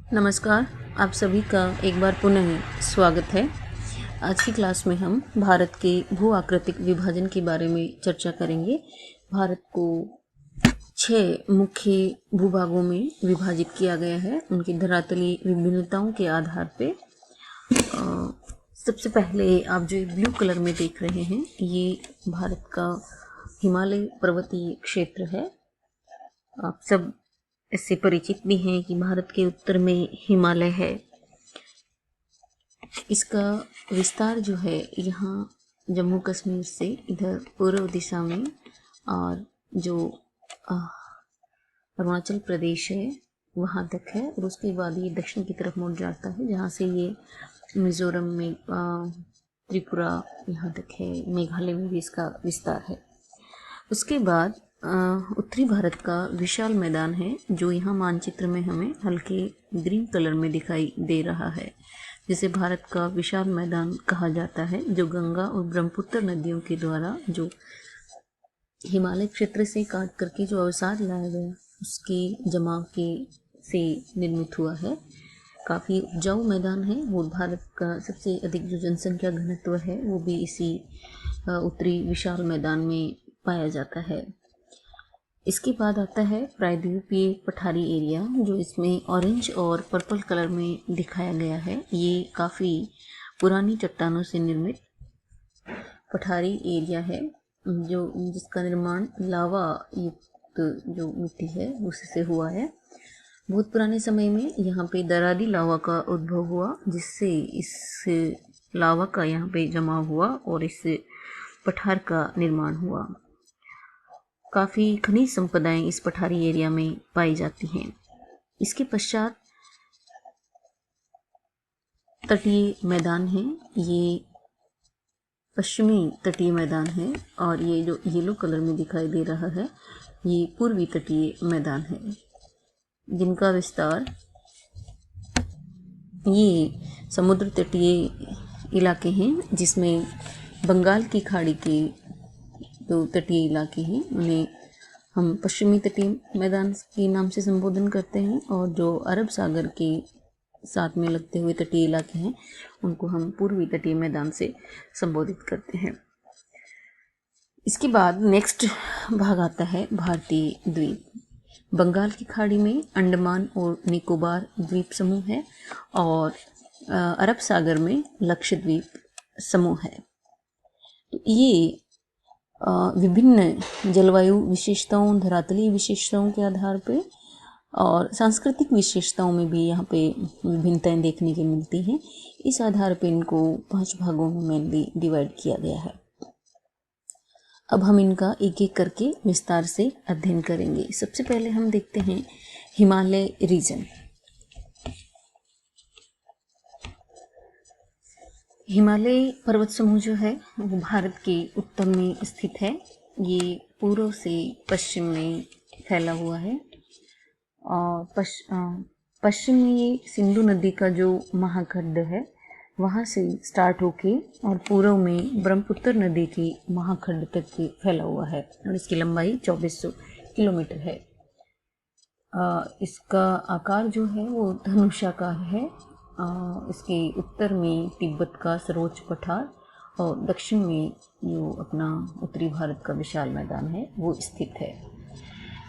नमस्कार। आप सभी का एक बार पुनः स्वागत है। आज की क्लास में हम भारत के भू आकृतिक विभाजन के बारे में चर्चा करेंगे। भारत को 6 मुख्य भूभागों में विभाजित किया गया है उनकी धरातलीय विभिन्नताओं के आधार पे। सबसे पहले आप जो ब्लू कलर में देख रहे हैं ये भारत का हिमालय पर्वतीय क्षेत्र है। आप सब इससे परिचित भी हैं कि भारत के उत्तर में हिमालय है। इसका विस्तार जो है यहाँ जम्मू कश्मीर से इधर पूर्व दिशा में और जो अरुणाचल प्रदेश है वहाँ तक है, और उसके बाद ये दक्षिण की तरफ मुड़ जाता है जहाँ से ये मिज़ोरम में त्रिपुरा यहाँ तक है, मेघालय में भी इसका विस्तार है। उसके बाद उत्तरी भारत का विशाल मैदान है जो यहाँ मानचित्र में हमें हल्के ग्रीन कलर में दिखाई दे रहा है, जिसे भारत का विशाल मैदान कहा जाता है, जो गंगा और ब्रह्मपुत्र नदियों के द्वारा जो हिमालय क्षेत्र से काट करके जो अवसाद लाया गया उसके जमाव के से निर्मित हुआ है। काफ़ी उपजाऊ मैदान है। वो भारत का सबसे अधिक जो जनसंख्या घनत्व है वो भी इसी उत्तरी विशाल मैदान में पाया जाता है। इसके बाद आता है प्रायद्वीपीय पठारी एरिया, जो इसमें ऑरेंज और पर्पल कलर में दिखाया गया है। ये काफ़ी पुरानी चट्टानों से निर्मित पठारी एरिया है जो जिसका निर्माण लावा युक्त जो मिट्टी है उससे हुआ है। बहुत पुराने समय में यहाँ पे दरादी लावा का उद्भव हुआ, जिससे इस लावा का यहाँ पे जमाव हुआ और इस पठार का निर्माण हुआ। काफ़ी खनिज संपदाएं इस पठारी एरिया में पाई जाती हैं। इसके पश्चात तटीय मैदान है। ये पश्चिमी तटीय मैदान है और ये जो येलो कलर में दिखाई दे रहा है ये पूर्वी तटीय मैदान है, जिनका विस्तार ये समुद्र तटीय इलाके हैं, जिसमें बंगाल की खाड़ी के जो तटीय इलाके हैं उन्हें हम पश्चिमी तटीय मैदान के नाम से संबोधन करते हैं, और जो अरब सागर के साथ में लगते हुए तटीय इलाके हैं उनको हम पूर्वी तटीय मैदान से संबोधित करते हैं। इसके बाद नेक्स्ट भाग आता है भारतीय द्वीप। बंगाल की खाड़ी में अंडमान और निकोबार द्वीप समूह है और अरब सागर में लक्षद्वीप समूह है। तो ये विभिन्न जलवायु विशेषताओं, धरातलीय विशेषताओं के आधार पे और सांस्कृतिक विशेषताओं में भी यहाँ पे विभिन्नताएं देखने की मिलती हैं। इस आधार पे इनको 5 भागों में मेनली डिवाइड किया गया है। अब हम इनका एक एक करके विस्तार से अध्ययन करेंगे। सबसे पहले हम देखते हैं हिमालय रीजन। हिमालय पर्वत समूह जो है वो भारत के उत्तर में स्थित है। ये पूर्व से पश्चिम में फैला हुआ है और पश्चिम में ये सिंधु नदी का जो महाखंड है वहाँ से स्टार्ट होके और पूर्व में ब्रह्मपुत्र नदी की महाखंड तक फैला हुआ है और इसकी लंबाई 2400 किलोमीटर है। इसका आकार जो है वो धनुषाकार है। इसके उत्तर में तिब्बत का सर्वोच्च पठार और दक्षिण में जो अपना उत्तरी भारत का विशाल मैदान है वो स्थित है।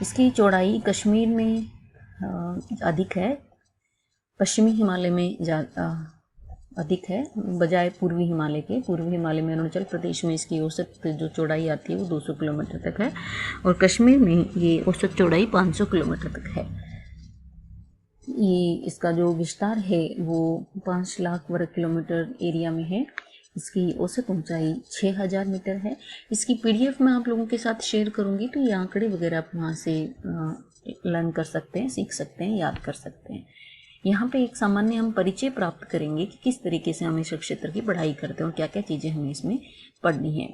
इसकी चौड़ाई कश्मीर में अधिक है, पश्चिमी हिमालय में अधिक है बजाय पूर्वी हिमालय के। पूर्वी हिमालय में अरुणाचल प्रदेश में इसकी औसत जो चौड़ाई आती है वो 200 किलोमीटर तक है और कश्मीर में ये औसत चौड़ाई 500 किलोमीटर तक है। ये इसका जो विस्तार है वो 5 लाख वर्ग किलोमीटर एरिया में है। इसकी औसत ऊंचाई 6000 मीटर है। इसकी पीडीएफ मैं आप लोगों के साथ शेयर करूंगी, तो ये आंकड़े वगैरह आप वहाँ से लर्न कर सकते हैं, सीख सकते हैं, याद कर सकते हैं। यहाँ पे एक सामान्य हम परिचय प्राप्त करेंगे कि किस तरीके से हम इस क्षेत्र की पढ़ाई करते हैं और क्या क्या चीज़ें हमें इसमें पढ़नी है।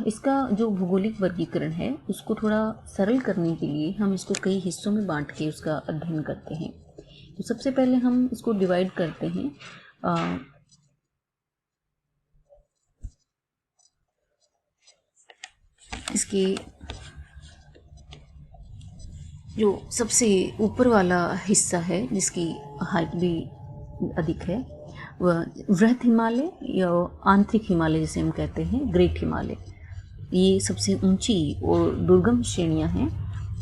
इसका जो भौगोलिक वर्गीकरण है उसको थोड़ा सरल करने के लिए हम इसको कई हिस्सों में बांट के उसका अध्ययन करते हैं। तो सबसे पहले हम इसको डिवाइड करते हैं इसके जो सबसे ऊपर वाला हिस्सा है जिसकी हाइट भी अधिक है वह वृहद हिमालय या आंतरिक हिमालय जिसे हम कहते हैं, ग्रेट हिमालय। ये सबसे ऊंची और दुर्गम श्रेणियां हैं।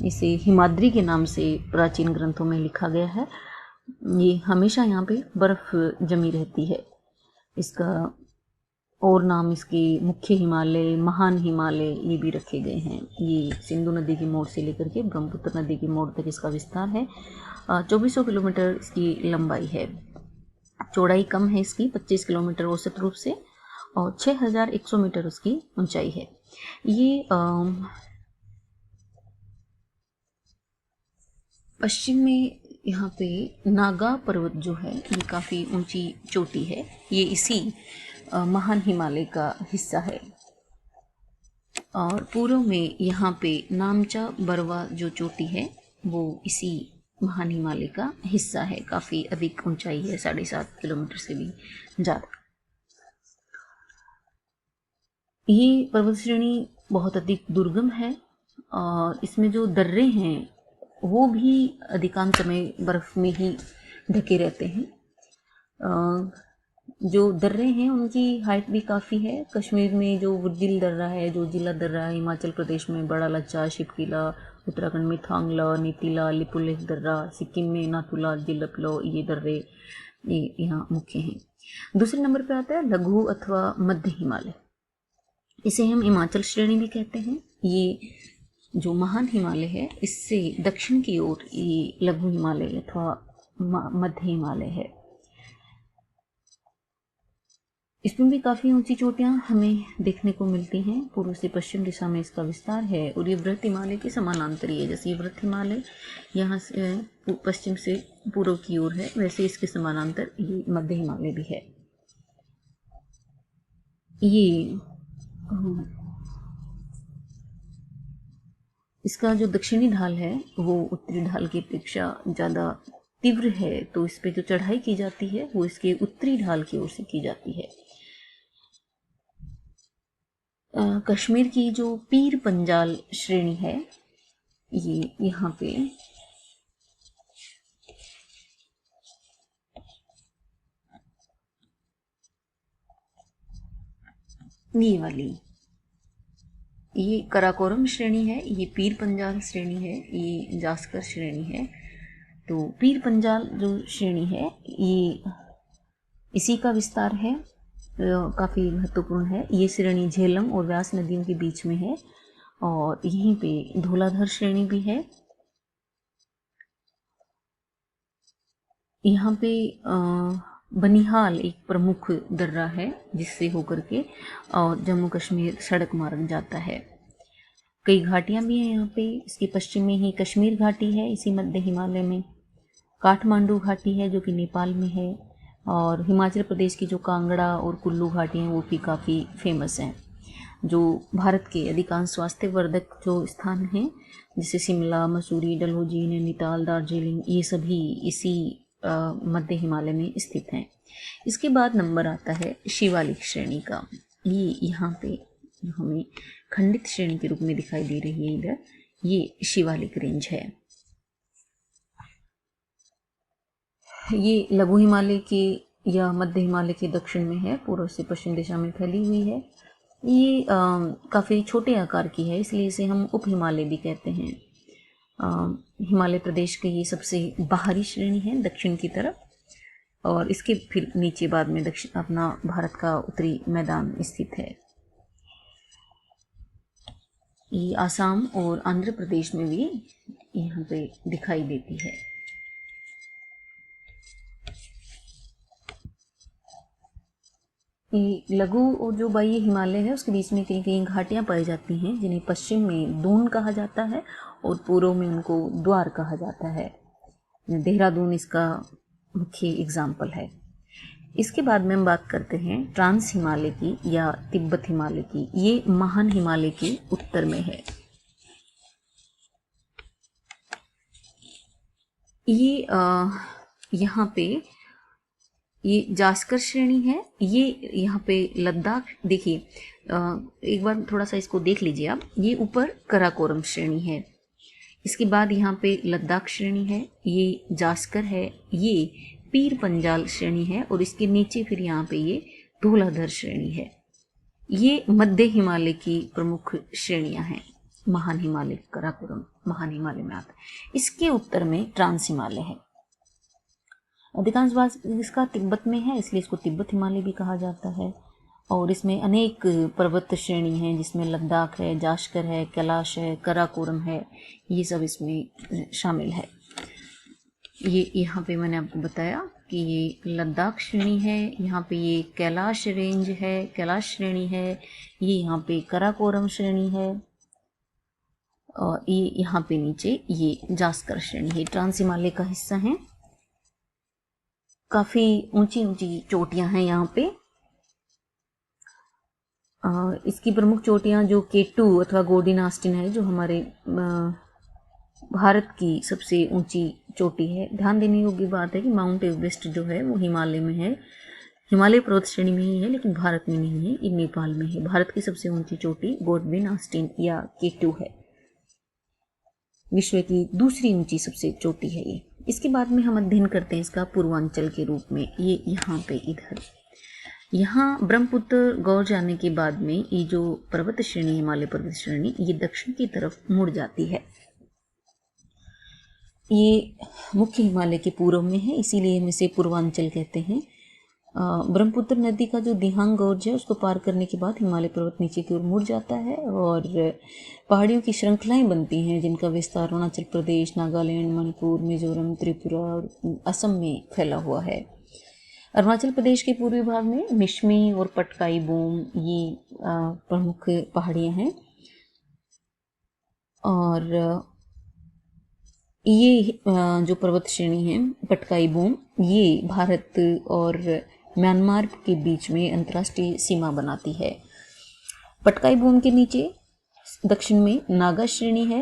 इसे हिमाद्री के नाम से प्राचीन ग्रंथों में लिखा गया है। ये हमेशा यहाँ पे बर्फ जमी रहती है। इसका और नाम इसके मुख्य हिमालय, महान हिमालय ये भी रखे गए हैं। ये सिंधु नदी की मोड़ से लेकर के ब्रह्मपुत्र नदी की मोड़ तक इसका विस्तार है। 2400 किलोमीटर इसकी लंबाई है। चौड़ाई कम है इसकी 25 किलोमीटर औसत रूप से, और 6100 मीटर उसकी ऊंचाई है। ये पश्चिम में यहाँ पे नागा पर्वत जो है ये काफ़ी ऊंची चोटी है। ये इसी महान हिमालय का हिस्सा है। और पूर्व में यहाँ पे नामचा बरवा जो चोटी है वो इसी महान हिमालय का हिस्सा है। काफ़ी अधिक ऊंचाई है, 7.5 किलोमीटर से भी ज़्यादा। ये पर्वत श्रेणी बहुत अधिक दुर्गम है और इसमें जो दर्रे हैं वो भी अधिकांश समय बर्फ में ही ढके रहते हैं। जो दर्रे हैं उनकी हाइट भी काफ़ी है। कश्मीर में जो वुडगिल दर्रा है, जो जिला दर्रा है, हिमाचल प्रदेश में बड़ा लच्चा, शिपकिला, उत्तराखंड में थांगला, नीतिला, लिपुलेख दर्रा, सिक्किम में नाथुला, जिलपलो, ये दर्रे ये यहाँ मुख्य हैं। दूसरे नंबर पर आता है लघु अथवा मध्य हिमालय। इसे हम हिमाचल श्रेणी भी कहते हैं। ये जो महान हिमालय है इससे दक्षिण की ओर ये लघु हिमालय अथवा मध्य हिमालय है। इसमें भी काफ़ी ऊंची चोटियां हमें देखने को मिलती हैं। पूर्व से पश्चिम दिशा में इसका विस्तार है और ये वृहद हिमालय के समानांतर है। जैसे ये वृहद हिमालय यहाँ से पश्चिम से पूर्व की ओर है, वैसे इसके समानांतर ये मध्य हिमालय भी है। ये इसका जो दक्षिणी ढाल है वो उत्तरी ढाल की अपेक्षा ज़्यादा तीव्र है, तो इस पे जो चढ़ाई की जाती है वो इसके उत्तरी ढाल की ओर से की जाती है। कश्मीर की जो पीर पंजाल श्रेणी है ये यहाँ पे ये वाली ये कराकोरम श्रेणी है, ये पीर पंजाल श्रेणी है, ये जास्कर श्रेणी है। तो पीर पंजाल जो श्रेणी है ये इसी का विस्तार है, काफ़ी महत्वपूर्ण है। ये श्रेणी झेलम और व्यास नदियों के बीच में है और यहीं पे धौलाधर श्रेणी भी है। यहाँ पे बनिहाल एक प्रमुख दर्रा है जिससे होकर के और जम्मू कश्मीर सड़क मार्ग जाता है। कई घाटियाँ भी हैं यहाँ पे। इसके पश्चिम में ही कश्मीर घाटी है, इसी मध्य हिमालय में काठमांडू घाटी है जो कि नेपाल में है, और हिमाचल प्रदेश की जो कांगड़ा और कुल्लू घाटी हैं वो भी काफ़ी फेमस हैं। जो भारत के अधिकांश स्वास्थ्यवर्धक जो स्थान हैं जैसे शिमला, मसूरी, डलहौजी, नैनीताल, दार्जिलिंग, ये सभी इसी मध्य हिमालय में स्थित हैं। इसके बाद नंबर आता है शिवालिक श्रेणी का। ये यहाँ पे जो हमें खंडित श्रेणी के रूप में दिखाई दे रही है इधर, ये शिवालिक रेंज है। ये लघु हिमालय के या मध्य हिमालय के दक्षिण में है, पूर्व से पश्चिम दिशा में फैली हुई है। ये काफ़ी छोटे आकार की है, इसलिए इसे हम उप हिमालय भी कहते हैं। हिमालय प्रदेश की ये सबसे बाहरी श्रेणी है दक्षिण की तरफ, और इसके फिर नीचे बाद में दक्षिण अपना भारत का उत्तरी मैदान स्थित है। ये आसाम और आंध्र प्रदेश में भी यहाँ पे दिखाई देती है। लघु और जो बाह्य हिमालय है उसके बीच में कहीं कहीं घाटियाँ पाई जाती हैं जिन्हें पश्चिम में दून कहा जाता है और पूर्व में उनको द्वार कहा जाता है। देहरादून इसका मुख्य एग्जाम्पल है। इसके बाद में हम बात करते हैं ट्रांस हिमालय की या तिब्बत हिमालय की। ये महान हिमालय के उत्तर में है। ये यहाँ पे ये जास्कर श्रेणी है। ये यहाँ पे लद्दाख, देखिए एक बार थोड़ा सा इसको देख लीजिए आप। ये ऊपर कराकोरम श्रेणी है, इसके बाद यहाँ पे लद्दाख श्रेणी है, ये जास्कर है, ये पीर पंजाल श्रेणी है और इसके नीचे फिर यहाँ पे ये धौलाधर श्रेणी है। ये मध्य हिमालय की प्रमुख श्रेणियां हैं। महान हिमालय, काराकोरम महान हिमालय में आता है। इसके उत्तर में ट्रांस हिमालय है। अधिकांश भाग इसका तिब्बत में है, इसलिए इसको तिब्बत हिमालय भी कहा जाता है। और इसमें अनेक पर्वत श्रेणी हैं, जिसमें लद्दाख है, जास्कर है, कैलाश है, काराकोरम है, ये सब इसमें शामिल है। ये यहाँ पे मैंने आपको बताया कि ये लद्दाख श्रेणी है, यहाँ पे ये कैलाश रेंज है, कैलाश श्रेणी है, ये यहाँ पे काराकोरम श्रेणी है और ये यहाँ पे नीचे ये जास्कर श्रेणी है। ट्रांस हिमालय का हिस्सा है। काफ़ी ऊंची ऊंची चोटियाँ हैं यहाँ पे। इसकी प्रमुख चोटियाँ जो K2 अथवा गोल्डन आस्टिन है, जो हमारे भारत की सबसे ऊंची चोटी है। ध्यान देने योग्य बात है कि माउंट एवरेस्ट जो है वो हिमालय में है, हिमालय पर्वत श्रेणी में ही है, लेकिन भारत में नहीं है, ये नेपाल में है। भारत की सबसे ऊंची चोटी गोल्डन आस्टिन या K2 है, विश्व की दूसरी ऊंची सबसे चोटी है ये। इसके बाद में हम अध्ययन करते हैं इसका पूर्वांचल के रूप में। ये यहाँ पे इधर यहाँ ब्रह्मपुत्र गौर जाने के बाद में ये जो पर्वत श्रेणी, हिमालय पर्वत श्रेणी, ये दक्षिण की तरफ मुड़ जाती है। ये मुख्य हिमालय के पूर्व में है, इसीलिए हम इसे पूर्वांचल कहते हैं। ब्रह्मपुत्र नदी का जो दिहांग गौर्ज है उसको पार करने के बाद हिमालय पर्वत नीचे की ओर मुड़ जाता है और पहाड़ियों की श्रृंखलाएं बनती हैं, जिनका विस्तार अरुणाचल प्रदेश, नागालैंड, मणिपुर, मिजोरम, त्रिपुरा और असम में फैला हुआ है। अरुणाचल प्रदेश के पूर्वी भाग में मिश्मी और पटकाई बोम ये प्रमुख पहाड़ियाँ हैं और ये जो पर्वत श्रेणी है पटकाई बोम, ये भारत और म्यांमार के बीच में अंतर्राष्ट्रीय सीमा बनाती है। पटकाई बोम के नीचे दक्षिण में नागा श्रेणी है,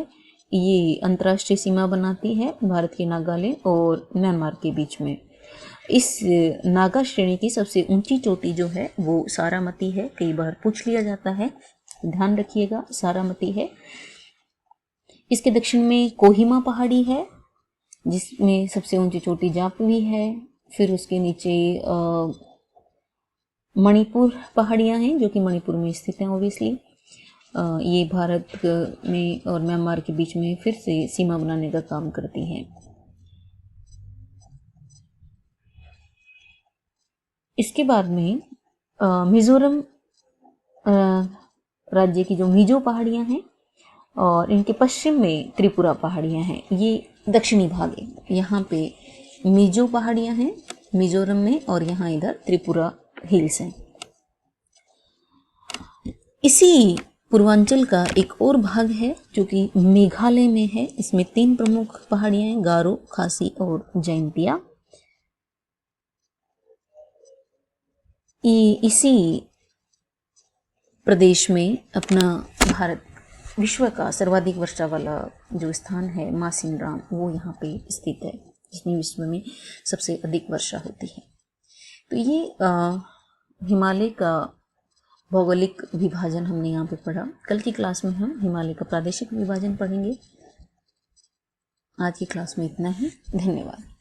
ये अंतर्राष्ट्रीय सीमा बनाती है भारत के नागालैंड और म्यांमार के बीच में। इस नागा श्रेणी की सबसे ऊंची चोटी जो है वो सारामती है। कई बार पूछ लिया जाता है, ध्यान रखिएगा, सारामती है। इसके दक्षिण में कोहिमा पहाड़ी है, जिसमें सबसे ऊंची चोटी जापवी है। फिर उसके नीचे मणिपुर पहाड़ियाँ हैं, जो कि मणिपुर में स्थित हैं ऑब्वियसली। ये भारत में और म्यांमार के बीच में फिर से सीमा बनाने का काम करती हैं। इसके बाद में मिजोरम राज्य की जो मिजो पहाड़ियाँ हैं और इनके पश्चिम में त्रिपुरा पहाड़ियाँ हैं, ये दक्षिणी भाग है। यहाँ पे मिजो पहाड़ियाँ हैं मिजोरम में और यहाँ इधर त्रिपुरा हिल्स हैं। इसी पूर्वांचल का एक और भाग है जो कि मेघालय में है। इसमें 3 प्रमुख पहाड़ियाँ हैं, गारो, खासी और जैंतिया। इसी प्रदेश में अपना भारत विश्व का सर्वाधिक वर्षा वाला जो स्थान है मासिनराम, वो यहाँ पे स्थित है, जिसमें विश्व में सबसे अधिक वर्षा होती है। तो ये हिमालय का भौगोलिक विभाजन हमने यहाँ पे पढ़ा। कल की क्लास में हम हिमालय का प्रादेशिक विभाजन पढ़ेंगे। आज की क्लास में इतना ही। धन्यवाद।